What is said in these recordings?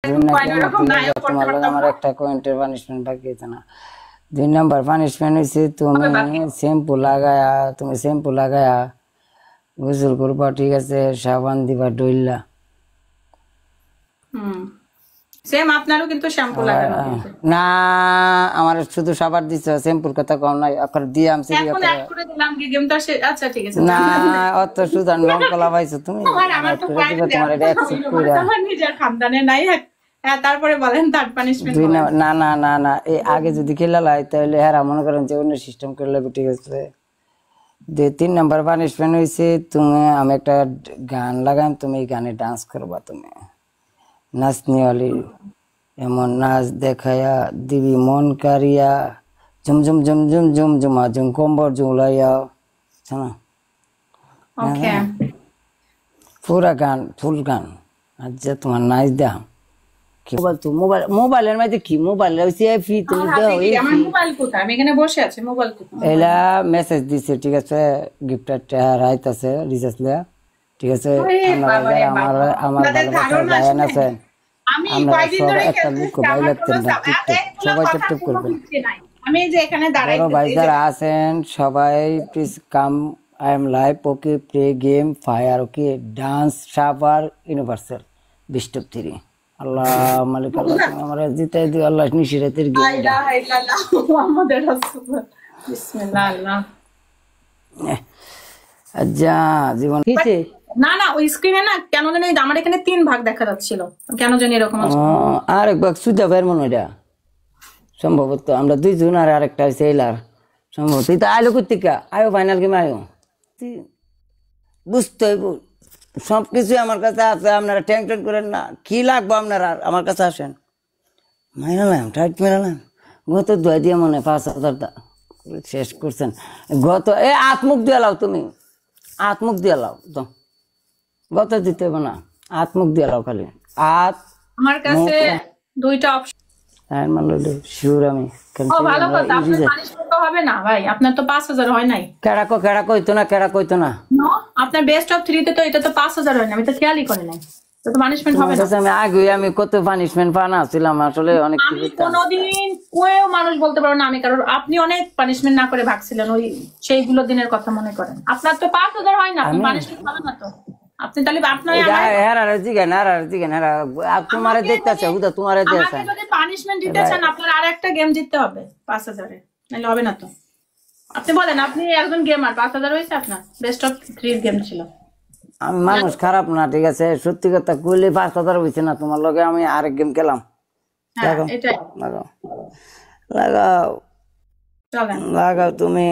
তোমার লগে আমার একটা পয়েন্টের পানিশমেন্ট বাকি আছে না। 2 নাম্বার পানিশমেন্ট হইছে তুমি শ্যাম্পু লাগায়া গোসল করবা, ঠিক আছে, সাবান দিবা ডইলা। সেম আপনারও কিন্তু শ্যাম্পু লাগানো না, আমার শুধু সাবান দিছ, শ্যাম্পুর কথা কম নাই। আবার দিয়াম সিরি এখন অ্যাড করে দিলাম কি গেমটা আচ্ছা ঠিক আছে না, অত সুদান রং কলা পাইছো তুমি। আমার তো তোমার এটা অ্যাকসেপ্ট কইরা আমার নিজের খানদানে নাই। হ্যাঁ, তারপরে বলেন থার্ড পানিশমেন্ট। না না না না, এই আগে যদি খেলা লাই তাহলে হ্যাঁ মনে করেন যে অন্য সিস্টেম করলে ঠিক আছে। 3 নাম্বার পানিশমেন্ট হইছে আমি একটা গান লাগাম, তুমি এই গানে ডান্স করবা। তুমি নাচনিওয়ালি এমন নাচ দেখায়া দিবি মন কারিয়া, ঝুমঝুম ঝুমঝুম ঝুমঝুমা ঝুম কম্বর ঝুলাইয়া। ওকে, পুরা গান, ফুল গান। আচ্ছা তোমার নাচ দাম মোবাইলের মধ্যে কি মোবাইল মেসেজ দিছে, ঠিক আছে, গিফটার রাইট আছে, রিচার্জ লিয়া, ঠিক আছে। আমার ভালোবাসার আছে, আমরা সব একটা লুক ভাই লাগতেন না, সবাই টিপটিপ করবেন। বড় ভাই যারা আছেন সবাই please come, I am live, okay, play game, fire, okay, dance, Savar, universal, বিস্টপ 3। আল্লাহ মালিক আল্লাহ, আমরা জিতাই দিও আল্লাহ নিশিরাতের গেম। আচ্ছা জীবন কিছে না না, ওই স্ক্রিনে না কেন জানি আমার এখানে 3 ভাগ দেখা যাচ্ছিল, কেন জানি এরকম হচ্ছে। আরেক ভাগ সুজা ভাইয়ের মনে এটা সম্ভবত, আমরা 2 জন আর আরেকটা হইছে এলার সম্ভবত। এটা আইলো কোথেকে আয়ো, ফাইনাল গেম আয়ো, বুঝতে হইব সবকিছু আমার কাছে আছে, আপনারা টেনশন করেন না। কি লাগবো আপনারা আমার কাছে আসেন, মাইরালাম টাইট মেরালাম। গত 2 দিয়ে মনে 5,000 শেষ করছেন। গত আত্মুখ দিয়ে লাও, তুমি আত্মুখ দিয়ে লাও তো, গত দিতে হবে না, আত্মুখ দিয়ে লাও খালি। আমার কাছে 2টা অপশন। হ্যাঁ মানলো শিওর আমি। ও ভালো কথা, আপনার পানিশমেন্ট তো হবে না ভাই, আপনার তো 5,000 হয় নাই। কেডা কইতো না, কেডা কইতো না। আপনার বেস্ট অফ 3 তে তো এটা তো 5,000 হয় না, আমি তো খেয়ালই করি নাই। তো পানিশমেন্ট হবে না। আমি আগে কত পানিশমেন্ট পানা ছিলাম আসলে, অনেক আমি কোনোদিন কেউ মানুষ বলতে পারো না আমি, কারণ আপনি অনেক পানিশমেন্ট না করে ভাগছিলেন, ওই সেইগুলো দিনের কথা মনে করেন। আপনার তো 5,000 হয় না, পানিশমেন্ট হবে না তো আপনি তাহলে আপনার তোমারে দেখতেছে হুদা, তোমারে দেখতেছে। আমাকে যদি পানিশমেন্ট দিতে চান আপনার আরেকটা গেম জিততে হবে 5,000 এ, নাহলে হবে না তো। আপনি বলেন, আপনি একজন গেমার, 5,000 হইছে আপনার, বেস্ট অফ 3 গেম ছিল। আমি মানুষ খারাপ না, ঠিক আছে, সত্যি কথা কইলে 5,000 হইছে না। তোমার লগে আমি আরেক গেম খেলাম, লাগাও তুমি।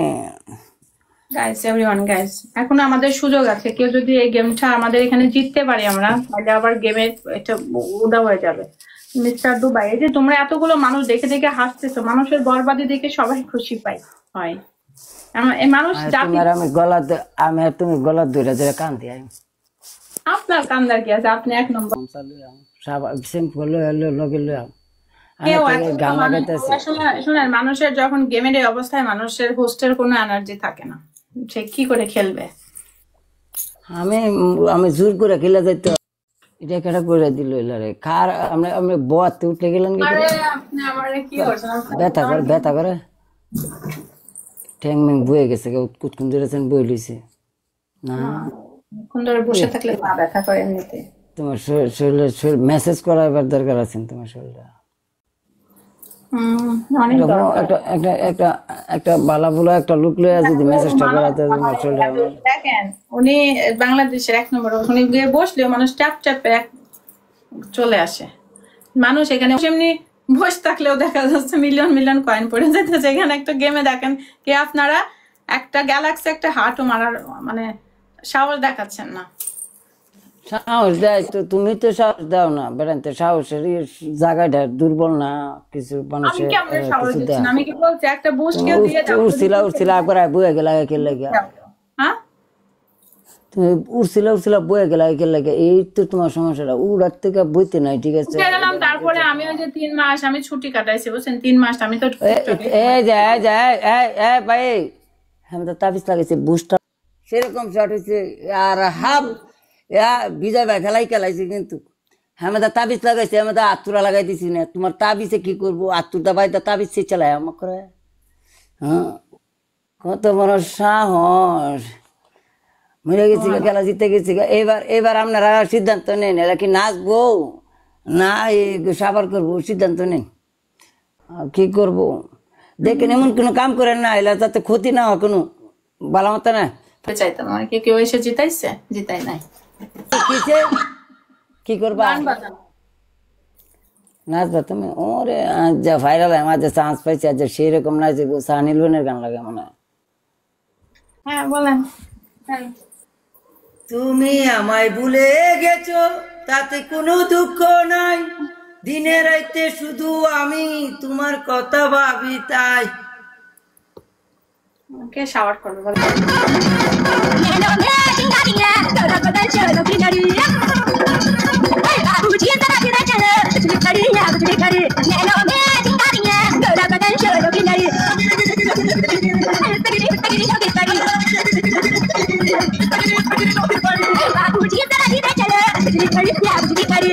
গাইস, এভরিওয়ান গাইস, এখন আমাদের সুযোগ আছে, কেউ যদি এই গেমটা আমাদের এখানে জিততে পারি আমরা, তাহলে আবার গেমের এটা উদা হয়ে যাবে। মিস্টার দুবাই, এই যে তোমরা এতগুলো মানুষ দেখে দেখে হাসতেছো, মানুষের বরবাদি দেখে সবাই খুশি পায় হয়। এই মানুষ আমি তুমি গলা ধরে ধরে কান্দি। আপনার কান্দার কি আছে, আপনি 1 নম্বর শোনেন। মানুষের যখন গেমের এই অবস্থায়, মানুষের হোস্টের কোনো এনার্জি থাকে না, সে কি করে খেলবে। আমি জোর করে খেলে যাইতো, এটা কেটা করে দিল এলারে খার। আমরা বয়াতে উঠে গেলেন, ব্যথা করে ঠ্যাং ম্যাং বয়ে গেছে, কুতকুন ধরেছেন বই লইছে না, বসে থাকলে ব্যথা করে এমনিতে। তোমার শরীর মেসেজ করা এবার দরকার আছে, তোমার শরীরটা একটা বালা বুলা একটা লুক লইয়া যদি মেসেজটা করাতে। দেখেন, উনি বাংলাদেশের 1 নম্বর, উনি গিয়ে বসলেও মানুষ ট্যাপ ট্যাপে চলে আসে। মানুষ এখানে এমনি বসে থাকলেও দেখা যাচ্ছে মিলিয়ন মিলিয়ন কয়েন পড়ে যেতেছে। এখানে একটা গেমে দেখেন কে আপনারা একটা গ্যালাক্সি একটা হার্টও মারার মানে সাহস দেখাচ্ছেন না। সাহস দেয় তো, তুমি তো সাহস দাও না, বেড়াতে সাহসের জায়গাটা দুর্বল না কিছু মানুষের। আমি কি বলছি একটা বুস্ট কেউ দিয়ে দাও। উড়ছিলা করে বয়ে গেলা একের লাগে, হ্যাঁ তুমি উড়ছিলা বয়ে গেলা একের লাগে, এই তো তোমার সমস্যাটা। উড়ার থেকে বইতে নাই, ঠিক আছে। তারপরে আমি ওই যে 3 মাস আমি ছুটি কাটাইছি, বুঝছেন, 3 মাস আমি তো ভাই আমি তো তাবিজ লাগাইছি বুস্টার, সেরকম শট হয়েছে। আর হাফ বিজয় ভাই খেলাইছে, কিন্তু হ্যাঁ আমি তাবিজ লাগাইছি, আমি তো আত্মুরা লাগাই দিছি না, তোমার তাবিজে কি করবো, আত্মুর দা বাড়িতে তাবিজ সে চালায় আমার করে। হ্যাঁ কত বড় সাহস, মরে গেছি গা, খেলা জিতে গেছি গা। এবার এবার আপনারা সিদ্ধান্ত নেন, এরা কি নাচবো না সাবার করবো, সিদ্ধান্ত নেন কি করবো। দেখেন এমন কোনো কাম করেন না, এলা তাতে ক্ষতি না হয় কোনো, ভালো মতো না। চাইতাম আমাকে কেউ এসে জিতাইছে, জিতাই নাই। কিসে কি করবা, গান বাজানো। নাচবা তুমি? ওরে আজ যা ভাইরাল হয়, মাঝে চান্স পাইছে, আজ সেই রকম নাচে সানি লিওনের গান লাগে মনে হয়। হ্যাঁ বলেন। তুমি আমায় ভুলে গেছো তাতে কোনো দুঃখ নাই, দিনে রাইতে শুধু আমি তোমার কথা ভাবি তাই। কে শাওয়ার করবে বলেন? Babu ji zara di da chala, ji kari ya ji kari,